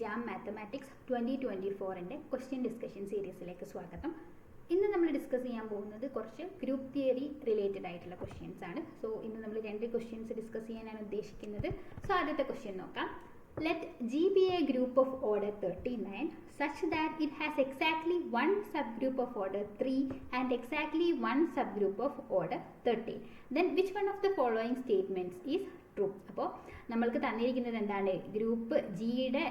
Jam mathematics 2024 question discussion സീരീസിലേക്ക് സ്വാഗതം. ഇന്ന് നമ്മൾ ഡിസ്കസ് ചെയ്യാൻ പോകുന്നത് കുറച്ച് ഗ്രൂപ്പ് തിയറി റിലേറ്റഡ് ആയിട്ടുള്ള ക്വസ്റ്റ്യൻസ് ആണ്. സോ ഇന്ന് നമ്മൾ രണ്ട് ക്വസ്റ്റ്യൻസ് ഡിസ്കസ് ചെയ്യാനാണ് ഉദ്ദേശിക്കുന്നത്. സോ ആദ്യത്തെ ക്വസ്റ്റ്യൻ നോക്കാം. Let G be a group of order 39 such that it has exactly one subgroup of order 3 and exactly one subgroup of order 13. Then which one of the following statements is true? അപ്പോൾ നമ്മൾക്ക് തന്നിരിക്കുന്നത് എന്താണ്? Group ജിയുടെ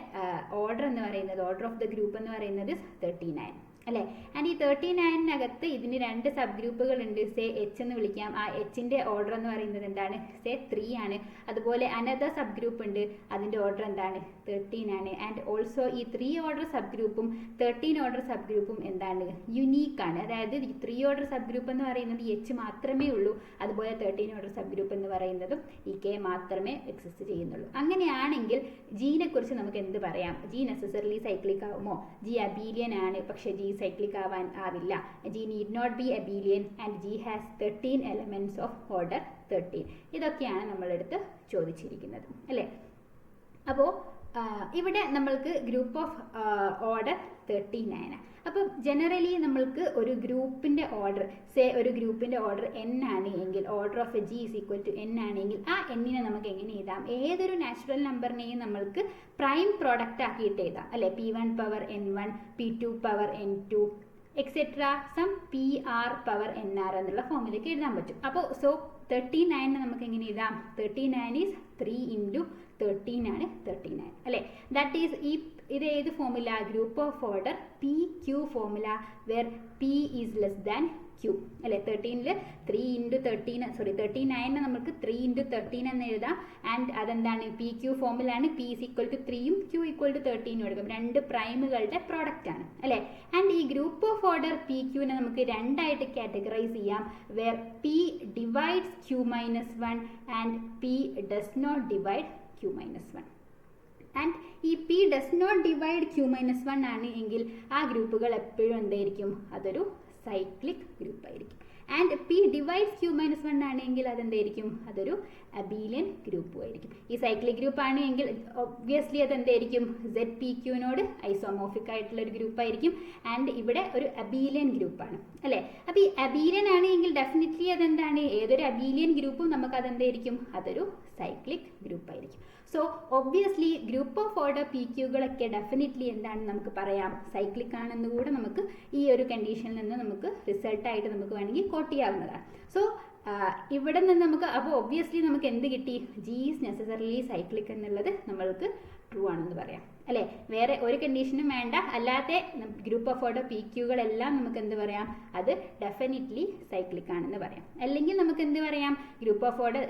order എന്ന് പറയുന്നത്, order of the group എന്ന് പറയുന്നത് 39 അല്ലേ. ആൻഡ് ഈ 39നകത്ത് ഇതിന് രണ്ട് സബ് ഗ്രൂപ്പുകൾ ഉണ്ട്. സേ എച്ച് എന്ന് വിളിക്കാം. ആ എച്ചിൻ്റെ ഓർഡർ എന്ന് പറയുന്നത് എന്താണ്? സേ 3 ആണ്. അതുപോലെ അനദർ സബ് ഗ്രൂപ്പ് ഉണ്ട്, അതിൻ്റെ ഓർഡർ എന്താണ്? 13 ആണ്. ആൻഡ് ഓൾസോ ഈ 3 ഓർഡർ സബ് ഗ്രൂപ്പും 13 ഓർഡർ സബ് ഗ്രൂപ്പും എന്താണ്? യുണീക്ക് ആണ്. അതായത് 3 ഓർഡർ സബ് ഗ്രൂപ്പ് എന്ന് പറയുന്നത് എച്ച് മാത്രമേ ഉള്ളൂ. അതുപോലെ 13 ഓർഡർ സബ് ഗ്രൂപ്പ് എന്ന് പറയുന്നതും ഈ കെ മാത്രമേ എക്സിസ്റ്റ് ചെയ്യുന്നുള്ളൂ. അങ്ങനെയാണെങ്കിൽ ജീനെ കുറിച്ച് നമുക്ക് എന്ത് പറയാം? ജി നെസസറിലി സൈക്ലിക് ആവുമോ? ജി അബീലിയൻ ആണ്, പക്ഷേ ജി സൈക്ലിക് ആവില്ല. G need not be abelian and G has 13 elements of order 13. ഇതൊക്കെയാണ് നമ്മളെടുത്ത് ചോദിച്ചിരിക്കുന്നത് അല്ലേ. അപ്പോൾ ഇവിടെ നമ്മൾക്ക് ഗ്രൂപ്പ് ഓഫ് ഓർഡർ 39. അപ്പോൾ ജനറലി നമ്മൾക്ക് ഒരു ഗ്രൂപ്പിൻ്റെ ഓർഡർ, സേ ഒരു ഗ്രൂപ്പിൻ്റെ ഓർഡർ n ആണ് എങ്കിൽ, order of G is equal to n ആണെങ്കിൽ ആ എന്നിനെ നമുക്ക് എങ്ങനെ എഴുതാം? ഏതൊരു നാച്ചുറൽ നമ്പറിനെയും നമ്മൾക്ക് പ്രൈം പ്രോഡക്റ്റ് ആക്കിയിട്ട് എഴുതാം അല്ലേ. P1 power n1, P2 power n2 etcetera സം PR പവർ nr എന്നുള്ള ഫോമിലേക്ക് എഴുതാൻ പറ്റും. അപ്പോൾ സോ 39 നമുക്ക് എങ്ങനെ എഴുതാം? 39 ഈസ് 3 ഇൻറ്റു 13 ആണ് 39 അല്ലേ. ദാറ്റ് ഈസ് ഇത് ഏത് formula? Group of order PQ formula, where P is less than Q അല്ലേ. 13ൽ 3 ഇൻറ്റു 39 നമുക്ക് 3 ഇൻറ്റു 13 എന്ന് എഴുതാം. ആൻഡ് അതെന്താണ്? PQ ഫോമിലാണ്. P ഈസ് ഈക്വൽ ടു 3യും Q ഈക്വൽ ടു 13 എടുക്കും. രണ്ട് പ്രൈമുകളുടെ പ്രോഡക്റ്റ് ആണ് അല്ലേ. ആൻഡ് ഈ ഗ്രൂപ്പ് ഓഫ് ഓർഡർ PQനെ നമുക്ക് രണ്ടായിട്ട് കാറ്റഗറൈസ് ചെയ്യാം, where P divides Q minus 1 and P does not divide Q minus 1. And ഈ P does not divide Q minus 1 ആണ് എങ്കിൽ ആ ഗ്രൂപ്പുകൾ എപ്പോഴും എന്തായിരിക്കും? അതൊരു സൈക്ലിക് ഗ്രൂപ്പ് ആയിരിക്കും. And P divides Q minus 1 ആണെങ്കിൽ അതെന്തായിരിക്കും? അതൊരു അബീലിയൻ ഗ്രൂപ്പും ആയിരിക്കും. ഈ സൈക്ലിക് ഗ്രൂപ്പ് ആണ് എങ്കിൽ ഒബ്വിയസ്ലി അതെന്തായിരിക്കും? ZPQനോട് ഐസോമോർഫിക് ആയിട്ടുള്ള ഒരു ഗ്രൂപ്പ് ആയിരിക്കും. ആൻഡ് ഇവിടെ ഒരു അബീലിയൻ ഗ്രൂപ്പാണ് അല്ലേ. അപ്പോൾ ഈ അബീലിയൻ ആണ് എങ്കിൽ ഡെഫിനറ്റ്ലി അതെന്താണ്? ഏതൊരു അബീലിയൻ ഗ്രൂപ്പും നമുക്ക് അതെന്തായിരിക്കും? അതൊരു സൈക്ലിക് ഗ്രൂപ്പ് ആയിരിക്കും. So obviously group of order PQകളൊക്കെ ഡെഫിനറ്റ്ലി എന്താണ് നമുക്ക് പറയാം? സൈക്ലിക് ആണെന്ന് കൂടെ നമുക്ക് ഈ ഒരു കണ്ടീഷനിൽ നിന്ന് നമുക്ക് റിസൾട്ടായിട്ട് നമുക്ക് വേണമെങ്കിൽ കോട്ട് ചെയ്യാവുന്നതാണ്. സോ ഇവിടെ നിന്ന് നമുക്ക് അപ്പോൾ ഒബ്വിയസ്ലി നമുക്ക് എന്ത് കിട്ടി? ജി ഈസ് നെസസറിലി സൈക്ലിക് എന്നുള്ളത് നമ്മൾക്ക് ട്രൂ ആണെന്ന് പറയാം അല്ലേ. വേറെ ഒരു കണ്ടീഷനും വേണ്ട. അല്ലാതെ ഗ്രൂപ്പ് ഓഫ് ഓർഡർ PQകളെല്ലാം നമുക്ക് എന്ത് പറയാം? അത് ഡെഫിനറ്റ്ലി സൈക്ലിക് ആണെന്ന് പറയാം. അല്ലെങ്കിൽ നമുക്ക് എന്ത് പറയാം? ഗ്രൂപ്പ് ഓഫ് ഓർഡർ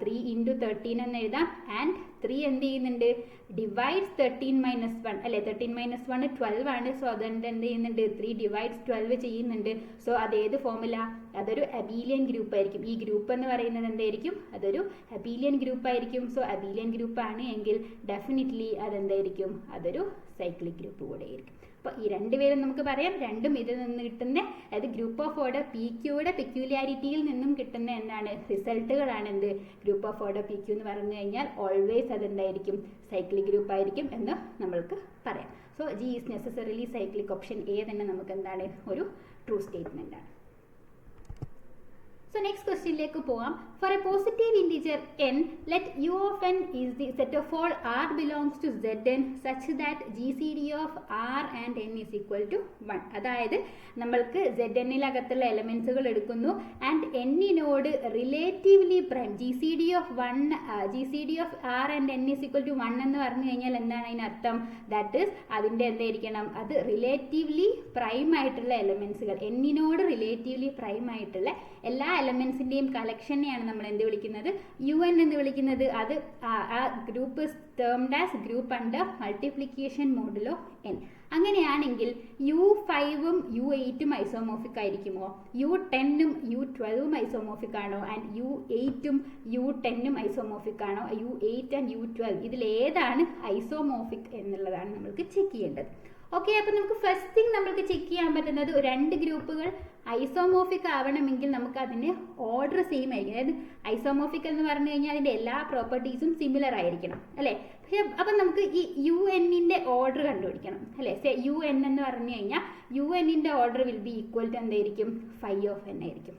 3 ഇൻറ്റു 13 എന്ന് എഴുതാം. ആൻഡ് 3 എന്ത് ചെയ്യുന്നുണ്ട്? ഡിവൈഡ്സ് 13 മൈനസ് 1 അല്ലേ. 13 മൈനസ് 1 12 ആണ്. സോ അതുകൊണ്ട് എന്ത് ചെയ്യുന്നുണ്ട്? 3 ഡിവൈഡ്സ് 12 ചെയ്യുന്നുണ്ട്. സോ അതേത് ഫോമുല? അതൊരു അബീലിയൻ ഗ്രൂപ്പ് ആയിരിക്കും. ഈ ഗ്രൂപ്പ് എന്ന് പറയുന്നത് എന്തായിരിക്കും? അതൊരു അബീലിയൻ ഗ്രൂപ്പ് ആയിരിക്കും. സോ അബീലിയൻ ഗ്രൂപ്പ് ആണ് എങ്കിൽ ഡെഫിനറ്റ്ലി അതെന്തായിരിക്കും? അതൊരു സൈക്ലിക് ഗ്രൂപ്പ് കൂടെ ആയിരിക്കും. അപ്പോൾ ഈ രണ്ടുപേരും നമുക്ക് പറയാം, രണ്ടും ഇതിൽ നിന്ന് കിട്ടുന്ന, അതായത് ഗ്രൂപ്പ് ഓഫ് ഓർഡർ PQയുടെ പെക്യൂലിയാരിറ്റിയിൽ നിന്നും കിട്ടുന്ന എന്താണ്? റിസൾട്ടുകളാണ് എന്ത്? ഗ്രൂപ്പ് ഓഫ് ഓർഡർ PQ എന്ന് പറഞ്ഞു കഴിഞ്ഞാൽ ഓൾവേസ് അതെന്തായിരിക്കും? സൈക്ലിക് ഗ്രൂപ്പ് ആയിരിക്കും എന്ന് നമ്മൾക്ക് പറയാം. So G is necessarily cyclic. Option A തന്നെ നമുക്ക് എന്താണ്? ഒരു ട്രൂ സ്റ്റേറ്റ്മെന്റ് ആണ്. So next question ലേക്ക് പോവാം. For a positive integer n, let u of n is the set of all r belongs to Zn such that GCD of r and n is equal to 1. അതായത് നമ്മൾക്ക് Znലകത്തുള്ള എലമെന്റ്സുകൾ എടുക്കുന്നു and എന്നിനോട് relatively prime GCD of r and n is equal to 1 എന്ന് പറഞ്ഞു കഴിഞ്ഞാൽ എന്താണ് അതിനർത്ഥം? ദാറ്റ് ഈസ് അതിൻ്റെ എന്തായിരിക്കണം? അത് റിലേറ്റീവ്ലി പ്രൈം ആയിട്ടുള്ള എലമെന്റ്സുകൾ, എന്നിനോട് റിലേറ്റീവ്ലി പ്രൈം ആയിട്ടുള്ള എല്ലാ എലമെന്റ്സിന്റെയും കളക്ഷനെയാണ് നമ്മൾ എന്ത് വിളിക്കുന്നത്? UN എന്ന് വിളിക്കുന്നത്. അത് ആ group termed as group under multiplication modulo n. അങ്ങനെയാണെങ്കിൽ U5ഉം U8ഉം ഐസോമോർഫിക് ആയിരിക്കുമോ? U10ഉം U12ഉം ഐസോമോർഫിക് ആണോ? ആൻഡ് U8ഉം U10ഉം ഐസോമോർഫിക് ആണോ? U8 ആൻഡ് U12 ഇതിലേതാണ് ഐസോമോർഫിക് എന്നുള്ളതാണ് നമ്മൾക്ക് ചെക്ക് ചെയ്യേണ്ടത്. ഓക്കെ. അപ്പോൾ നമുക്ക് ഫസ്റ്റ് തിങ് നമ്മൾക്ക് ചെക്ക് ചെയ്യാൻ പറ്റുന്നത് രണ്ട് ഗ്രൂപ്പുകൾ ഐസോമോർഫിക് ആവണമെങ്കിൽ നമുക്ക് അതിൻ്റെ ഓർഡർ സെയിം ആയിരിക്കും. അതായത് ഐസോമോർഫിക് എന്ന് പറഞ്ഞു കഴിഞ്ഞാൽ അതിൻ്റെ എല്ലാ പ്രോപ്പർട്ടീസും സിമിലർ ആയിരിക്കണം അല്ലേ. പക്ഷേ അപ്പം നമുക്ക് ഈ യു എന്നിൻ്റെ ഓർഡർ കണ്ടുപിടിക്കണം അല്ലേ. യു എൻ എന്ന് പറഞ്ഞു കഴിഞ്ഞാൽ യു എന്നിൻ്റെ order will be equal to എന്തായിരിക്കും, ഫൈവ് ഓഫ് എൻ ആയിരിക്കും.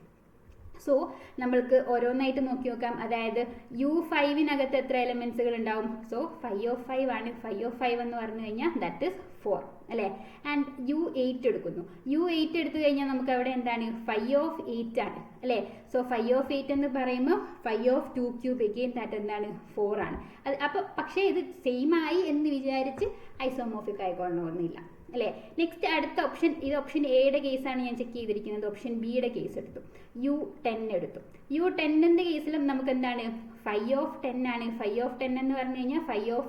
സോ നമ്മൾക്ക് ഓരോന്നായിട്ട് നോക്കി നോക്കാം. അതായത് U5-നകത്ത് എത്ര എലമെൻസുകൾ ഉണ്ടാവും? സോ 5 of 5 ആണ്. 5 of 5 എന്ന് പറഞ്ഞു കഴിഞ്ഞാൽ ദാറ്റ് ഇസ് 4 അല്ലേ. ആൻഡ് U8 എടുക്കുന്നു. U8 എടുത്തു കഴിഞ്ഞാൽ നമുക്ക് അവിടെ എന്താണ്, 5 of 8 ആണ് അല്ലേ. സോ 5 of 8 എന്ന് പറയുമ്പോൾ 5 of 2 ക്യൂബ് എഗെയിൻ ദാറ്റ് എന്താണ്, 4 ആണ്. അത് അപ്പോൾ പക്ഷേ ഇത് സെയിം ആയി എന്ന് വിചാരിച്ച് ഐസോമോർഫിക് ആയിക്കൊള്ളണമെന്നില്ല അല്ലേ. നെക്സ്റ്റ് അടുത്ത ഓപ്ഷൻ, ഇത് ഓപ്ഷൻ എയുടെ കേസാണ് ഞാൻ ചെക്ക് ചെയ്തിരിക്കുന്നത്. ഓപ്ഷൻ ബിയുടെ കേസ് എടുത്തു, U10 എടുത്തു. U10ന്റെ കേസിലും നമുക്ക് എന്താണ്, 5 of 10 ആണ്. 5 of 10 എന്ന് പറഞ്ഞു കഴിഞ്ഞാൽ 5 of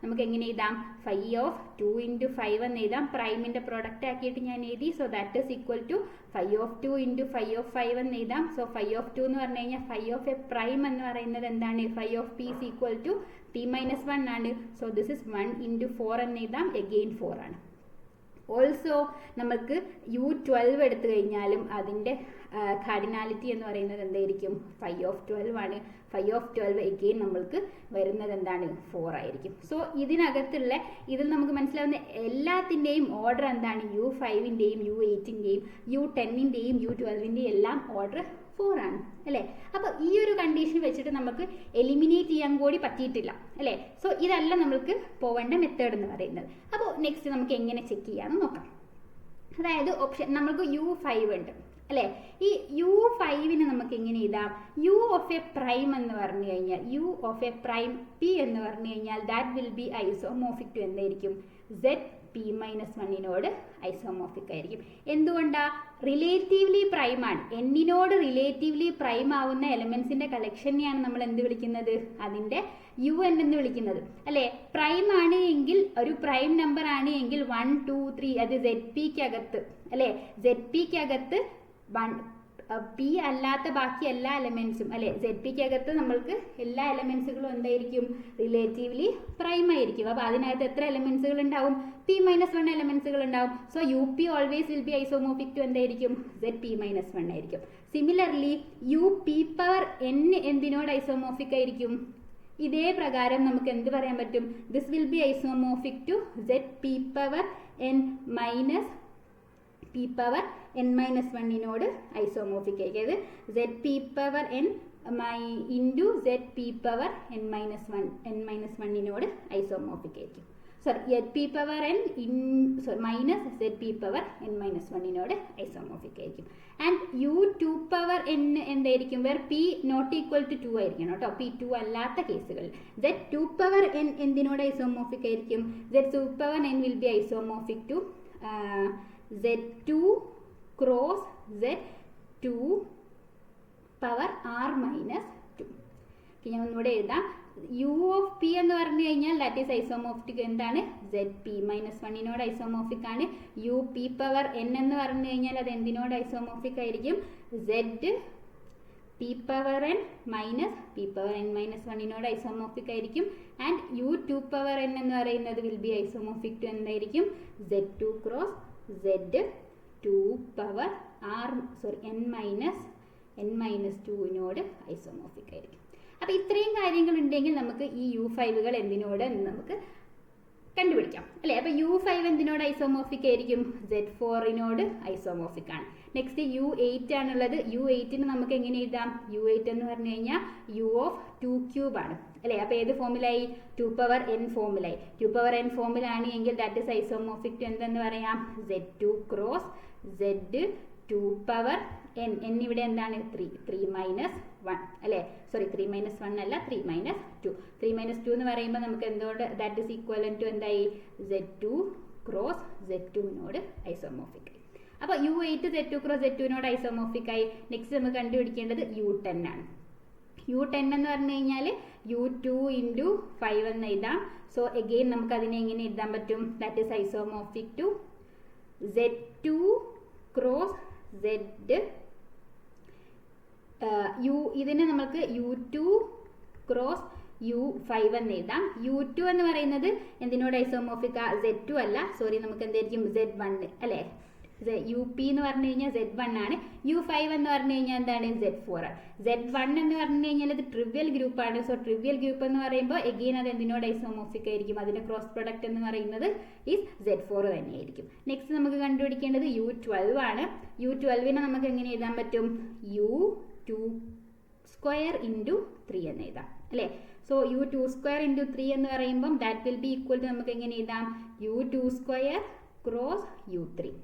നമുക്ക് എങ്ങനെ എഴുതാം, 5 of 2 into 5 എന്ന് എഴുതാം. പ്രൈമിൻ്റെ പ്രോഡക്റ്റ് ആക്കിയിട്ട് ഞാൻ എഴുതി. So that is equal to 5 of 2 into 5 of 5 എന്ന് എഴുതാം. സോ 5 of 2 എന്ന് പറഞ്ഞു കഴിഞ്ഞാൽ 5 of a പ്രൈം എന്ന് പറയുന്നത് എന്താണ്, 5 of p is equal to p-1 ആണ്. സോ ദിസ് ഇസ് 1 into 4 എന്ന് എഴുതാം. എഗെയിൻ 4 ആണ്. ഓൾസോ നമുക്ക് U12 എടുത്തു കഴിഞ്ഞാലും അതിൻ്റെ കാർഡിനാലിറ്റി എന്ന് പറയുന്നത് എന്തായിരിക്കും, 5 of 12 ആണ്. 5 of 12 എഗെയിൻ നമ്മൾക്ക് വരുന്നത് എന്താണ്, 4 ആയിരിക്കും. സോ ഇതിനകത്തുള്ള ഇതിൽ നമുക്ക് മനസ്സിലാവുന്ന എല്ലാത്തിൻ്റെയും ഓർഡർ എന്താണ്, U5-ൻ്റെയും U8-ൻ്റെയും U10-ൻ്റെയും U12-ൻ്റെയും എല്ലാം ഓർഡർ 4 ആണ് അല്ലേ. അപ്പോൾ ഈ ഒരു കണ്ടീഷൻ വെച്ചിട്ട് നമുക്ക് എലിമിനേറ്റ് ചെയ്യാൻ കൂടി പറ്റിയിട്ടില്ല അല്ലേ. സോ ഇതല്ല നമ്മൾക്ക് പോവേണ്ട മെത്തേഡ് എന്ന് പറയുന്നത്. അപ്പോൾ നെക്സ്റ്റ് നമുക്ക് എങ്ങനെ ചെക്ക് ചെയ്യാമെന്ന് നോക്കാം. അതായത് ഓപ്ഷൻ നമ്മൾക്ക് U5 ഉണ്ട് അല്ലേ. ഈ U5-ന് നമുക്ക് എങ്ങനെ എഴുതാം, U of a പ്രൈം എന്ന് പറഞ്ഞു കഴിഞ്ഞാൽ U of a prime P എന്ന് പറഞ്ഞു കഴിഞ്ഞാൽ that will be isomorphic to എന്തായിരിക്കും, Z(p-1)നോട് ഐസോമോർഫിക് ആയിരിക്കും. എന്തുകൊണ്ടാ, റിലേറ്റീവ്ലി പ്രൈം ആണ്. എന്നിനോട് റിലേറ്റീവ്ലി പ്രൈം ആവുന്ന എലമെന്റ്സിന്റെ കളക്ഷനെയാണ് നമ്മൾ എന്ത് വിളിക്കുന്നത്, അതിന്റെ UN എന്ന് വിളിക്കുന്നത് അല്ലേ. പ്രൈം ആണ് എങ്കിൽ, ഒരു പ്രൈം നമ്പർ ആണ് എങ്കിൽ 1 2 3 അത് ZP-ക്കകത്ത് അല്ലേ, ZP-ക്കകത്ത് പി അല്ലാത്ത ബാക്കി എല്ലാ എലമെന്റ്സും അല്ലെ, ZP-ക്കകത്ത് നമ്മൾക്ക് എല്ലാ എലമെന്റ്സുകളും എന്തായിരിക്കും, റിലേറ്റീവ്ലി പ്രൈം ആയിരിക്കും. അപ്പോൾ അതിനകത്ത് എത്ര എലമെന്റ്സുകൾ ഉണ്ടാവും, p-1 എലമെന്റ്സുകൾ ഉണ്ടാവും. So UP always will be isomorphic to എന്തായിരിക്കും, ZP-1 ആയിരിക്കും. സിമിലർലി UP⁻n എന്തിനോട് ഐസോമോർഫിക് ആയിരിക്കും, ഇതേ പ്രകാരം നമുക്ക് എന്ത് പറയാൻ പറ്റും, this will be isomorphic to ZP⁻n-p⁻n-1നോട് ഐസോമോർഫിക് ആയിരിക്കും. അത് ZP⁻n ഇൻറ്റു ZP⁻n-1നോട് ഐസോമോർഫിക് ആയിരിക്കും. സോറി, ZP⁻n-ZP⁻n-1നോട് ഐസോമോർഫിക് ആയിരിക്കും. ആൻഡ് U2⁻n എന്തായിരിക്കും, where P not equal to 2 ആയിരിക്കണം കേട്ടോ. P2 അല്ലാത്ത കേസുകളിൽ Z2⁻n എന്തിനോട് ഐസോമോർഫിക് ആയിരിക്കും, Z2⁻n will be isomorphic to Z2 cross Z2⁻r-2. ഞാൻ ഒന്നുകൂടെ എഴുതാം. U of P എന്ന് പറഞ്ഞു കഴിഞ്ഞാൽ ദാറ്റ് ഈസ് ഐസോമോർഫിക് എന്താണ്, ZP-1നോട് ഐസോമോർഫിക് ആണ്. UP⁻n എന്ന് പറഞ്ഞു കഴിഞ്ഞാൽ അത് എന്തിനോട് ഐസോമോർഫിക് ആയിരിക്കും, ZP⁻n-p⁻n-1നോട് ഐസോമോർഫിക് ആയിരിക്കും. ആൻഡ് U2⁻n എന്ന് പറയുന്നത് വിൽ ബി ഐസോമോർഫിക് ടു എന്തായിരിക്കും, Z2 cross Z2⁻n-2നോട് ഐസോമോർഫിക് ആയിരിക്കും. അപ്പോൾ ഇത്രയും കാര്യങ്ങൾ ഉണ്ടെങ്കിൽ നമുക്ക് ഈ U5-കൾ എന്തിനോട് എന്ന് നമുക്ക് കണ്ടുപിടിക്കാം അല്ലേ. അപ്പോൾ U5 എന്തിനോട് ഐസോമോർഫിക് ആയിരിക്കും, Z4-നോട് ഐസോമോർഫിക് ആണ്. നെക്സ്റ്റ് U8 ആണുള്ളത്. U8-ന് നമുക്ക് എങ്ങനെ എഴുതാം, U8 എന്ന് പറഞ്ഞു കഴിഞ്ഞാൽ U of 2³ ആണ് അല്ലേ. അപ്പോൾ ഏത് ഫോമിലായി, 2⁻n ഫോമിലായി. 2⁻n ഫോമിലാണ് എങ്കിൽ ദാറ്റ് ഇസ് ഐസോമോർഫിക് ടു എന്തെന്ന് പറയാം, Z2 ക്രോസ് Z2⁻n. എന്നിവിടെ എന്താണ്, 3-1 അല്ലേ. സോറി, 3-1 അല്ല, 3-2. 3-2 എന്ന് പറയുമ്പോൾ നമുക്ക് എന്തോട് ദാറ്റ് ഇസ് ഈക്വലൻ ടു എന്തായി, Z2 ക്രോസ് Z2നോട് ഐസോമോർഫിക് ആയി. അപ്പോൾ U8 Z2 ക്രോസ് Z2നോട് ഐസോമോർഫിക് ആയി. നെക്സ്റ്റ് നമുക്ക് കണ്ടുപിടിക്കേണ്ടത് U10 ആണ്. U10 എന്ന് പറഞ്ഞു കഴിഞ്ഞാൽ U2 into 5 എന്ന് എഴുതാം. സോ എഗെയിൻ നമുക്ക് അതിനെ എങ്ങനെ എഴുതാൻ പറ്റും, that is isomorphic to Z2 cross Z. ഇതിന് നമുക്ക് U2 ക്രോസ് U5 എന്ന് എഴുതാം. U2 എന്ന് പറയുന്നത് എന്തിനോട് ഐസോമോർഫിക്, Z2 അല്ല, സോറി, നമുക്ക് എന്തായിരിക്കും Z1 അല്ലേ. യു പി എന്ന് പറഞ്ഞു കഴിഞ്ഞാൽ Z1 ആണ്, U5 എന്ന് പറഞ്ഞു കഴിഞ്ഞാൽ എന്താണ് Z4 ആണ്. Z1 എന്ന് പറഞ്ഞു കഴിഞ്ഞാൽ അത് ട്രിവിയൽ ഗ്രൂപ്പാണ്. സോ ട്രിവിയൽ ഗ്രൂപ്പ് എന്ന് പറയുമ്പോൾ എഗെയിൻ അത് എന്തിനോട് ഐസോമോർഫിക് ആയിരിക്കും, അതിന്റെ ക്രോസ് പ്രൊഡക്റ്റ് എന്ന് പറയുന്നത് ഈസ് Z4 തന്നെയായിരിക്കും. നെക്സ്റ്റ് നമുക്ക് കണ്ടുപിടിക്കേണ്ടത് U12 ആണ്. U12നെ നമുക്ക് എങ്ങനെ എഴുതാൻ പറ്റും, U2 സ്ക്വയർ ഇൻറ്റു 3 എന്ന് എഴുതാം അല്ലേ. സോ U2 സ്ക്വയർ ഇൻറ്റു 3 എന്ന് പറയുമ്പം that will be equal to നമുക്ക് എങ്ങനെ എഴുതാം, U2 സ്ക്വയർ ക്രോസ് U3.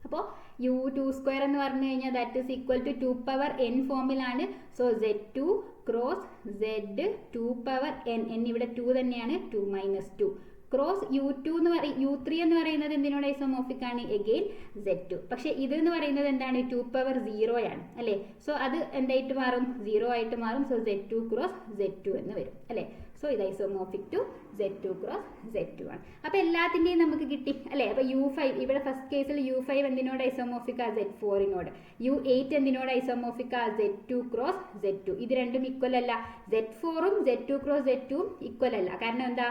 അപ്പോൾ U2 സ്ക്വയർ എന്ന് പറഞ്ഞു കഴിഞ്ഞാൽ that is equal to 2 power n ഫോമിലാണ്. So Z2 cross Z2 power n, ഇവിടെ 2 തന്നെയാണ്, 2 - 2 ക്രോസ് U2 എന്ന് U3 എന്ന് പറയുന്നത് എന്തിനോട് ഐസോമോർഫിക് ആണ്, എഗെയിൻ Z2. പക്ഷേ ഇത് എന്ന് പറയുന്നത് എന്താണ്, 2 പവർ 0 ആണ് അല്ലേ. സോ അത് എന്തായിട്ട് മാറും, 0 ആയിട്ട് മാറും. സോ Z2 ക്രോസ് Z2 എന്ന് വരും അല്ലേ. സോ ഇത് isomorphic to Z2 cross Z2 ആണ്. അപ്പോൾ എല്ലാത്തിൻ്റെയും നമുക്ക് കിട്ടി അല്ലേ. അപ്പോൾ U5 ഇവിടെ ഫസ്റ്റ് കേസിൽ U5 എന്തിനോട് ഐസോമോർഫിക് ആ, Z4നോട്. U8 എന്തിനോട് ഐസോമോർഫിക് ആ, Z2 ക്രോസ് Z2. ഇത് രണ്ടും ഈക്വൽ അല്ല. Z4ഉം Z2 ക്രോസ് Z2ഉം ഈക്വൽ അല്ല. കാരണം എന്താ,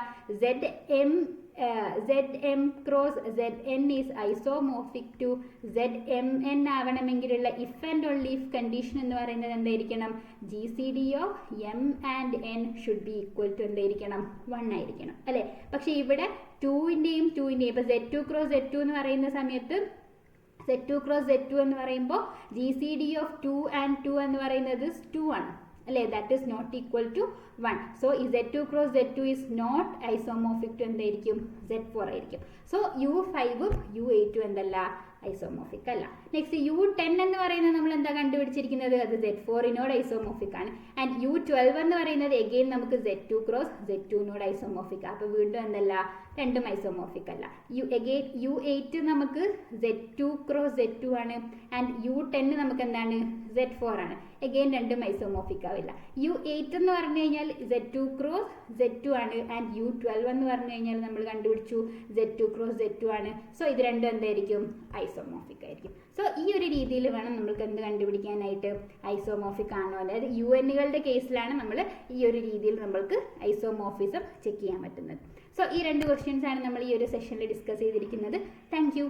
Zm cross Zn is isomorphic to Zmn ആവണമെങ്കിലുള്ള if and only if condition എന്ന് പറയുന്നത് എന്തായിരിക്കണം, GCD of M and N should be equal to എന്തായിരിക്കണം, 1 ആയിരിക്കണം അല്ലേ. പക്ഷേ ഇവിടെ 2ൻ്റെയും 2ൻ്റെയും ഇപ്പോൾ Z2 ക്രോസ് Z2 എന്ന് പറയുന്ന സമയത്ത് Z2 ക്രോസ് Z2 എന്ന് പറയുമ്പോൾ GCD ഓഫ് 2 ആൻഡ് 2 എന്ന് പറയുന്നത് 2 ആണ് അല്ലേ. That is not equal to 1. So ഈ Z2 cross Z2 is not isomorphic to എന്തായിരിക്കും, Z4 ആയിരിക്കും. സോ U5ഉം U8ഉം എന്തല്ല, ഐസോമോർഫിക് അല്ല. നെക്സ്റ്റ് U10 എന്ന് പറയുന്നത് നമ്മൾ എന്താ കണ്ടുപിടിച്ചിരിക്കുന്നത്, അത് Z4നോട് ഐസോമോർഫിക് ആണ്. ആൻഡ് U12 എന്ന് പറയുന്നത് എഗെയിൻ നമുക്ക് Z2 ക്രോസ് Z2നോട് ഐസോമോർഫിക്. അപ്പോൾ വീണ്ടും എന്തല്ല, രണ്ടും ഐസോമോർഫിക് അല്ല. U8 നമുക്ക് Z2 ക്രോസ് Z2 ആണ്. ആൻഡ് U10 നമുക്ക് എന്താണ്, Z4 ആണ്. എഗെയിൻ രണ്ടും ഐസോമോർഫിക് ആവില്ല. U8 എന്ന് പറഞ്ഞു കഴിഞ്ഞാൽ Z2 ക്രോസ് Z2 ആണ്. ആൻഡ് U12 എന്ന് പറഞ്ഞു കഴിഞ്ഞാൽ നമ്മൾ കണ്ടുപിടിച്ചു Z2 ക്രോസ് Z2 ആണ്. സോ ഇത് രണ്ടും എന്തായിരിക്കും, ഐസോമോർഫിക് ആയിരിക്കും. സോ ഈ ഒരു രീതിയിൽ വേണം നമ്മൾക്ക് എന്ത് കണ്ടുപിടിക്കാനായിട്ട്, ഐസോമോർഫിക് ആണോ, അതായത് UN-കളുടെ കേസിലാണ് നമ്മൾ ഈ ഒരു രീതിയിൽ നമ്മൾക്ക് ഐസോമോർഫിസം ചെക്ക് ചെയ്യാൻ പറ്റുന്നത്. സോ ഈ 2 ക്വസ്റ്റ്യൻസ് ആണ് നമ്മൾ ഈ ഒരു സെഷനിൽ ഡിസ്കസ് ചെയ്തിരിക്കുന്നത്. Thank you.